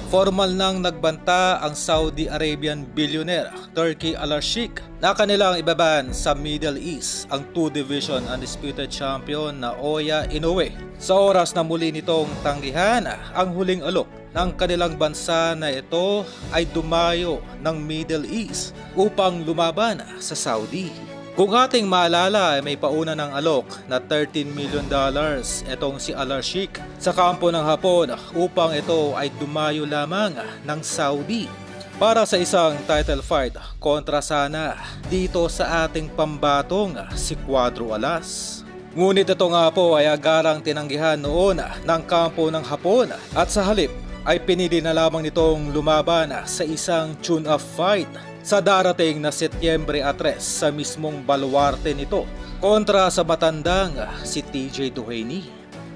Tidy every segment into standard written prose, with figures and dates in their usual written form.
formal nang nagbanta ang Saudi Arabian billionaire Turki Al-Sheikh na kanilang ibaban sa Middle East ang 2-division undisputed champion na Oya Inoue sa oras na muli nitong tanggihan ang huling alok ng kanilang bansa na ito ay dumayo ng Middle East upang lumaban sa Saudi. Kung ating maalala ay may pauna ng alok na $13 million itong si Al-Sheikh sa kampo ng Hapon upang ito ay dumayo lamang ng Saudi para sa isang title fight kontra sana dito sa ating pambatong si Cuadro Alas. Ngunit ito nga po ay agarang tinanggihan noon ng kampo ng Hapon at sa halip ay pinili na lamang nitong lumaban sa isang tune-up fight sa darating na Setyembre 3 sa mismong baluarte nito kontra sa matandang si TJ Duhaney.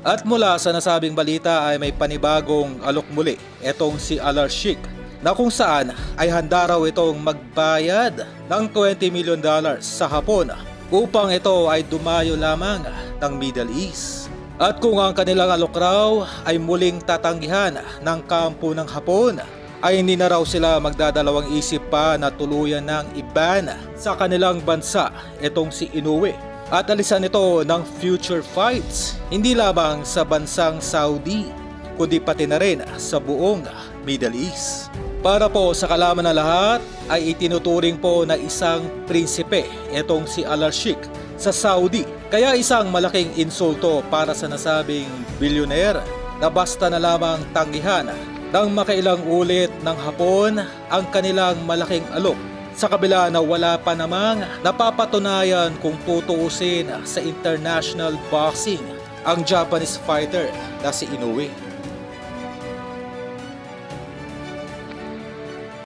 At mula sa nasabing balita ay may panibagong alok muli etong si Al-Sheikh na kung saan ay handa raw itong magbayad ng $20 million sa Hapon upang ito ay dumayo lamang ng Middle East. At kung ang kanilang alok raw ay muling tatanggihan ng kampo ng Hapon ay hindi na raw sila magdadalawang isip pa na tuluyan ng iban sa kanilang bansa itong si Inoue at alisan ito ng future fights hindi lamang sa bansang Saudi kundi pati na rin sa buong Middle East. Para po sa kalaman na lahat ay itinuturing po na isang prinsipe itong si Al-Sheikh sa Saudi, kaya isang malaking insulto para sa nasabing billionaire na basta na lamang tanggihan nang makailang ulit ng Hapon ang kanilang malaking alok sa kabila na wala pa namang napapatunayan kung tutuusin sa international boxing ang Japanese fighter na si Inoue.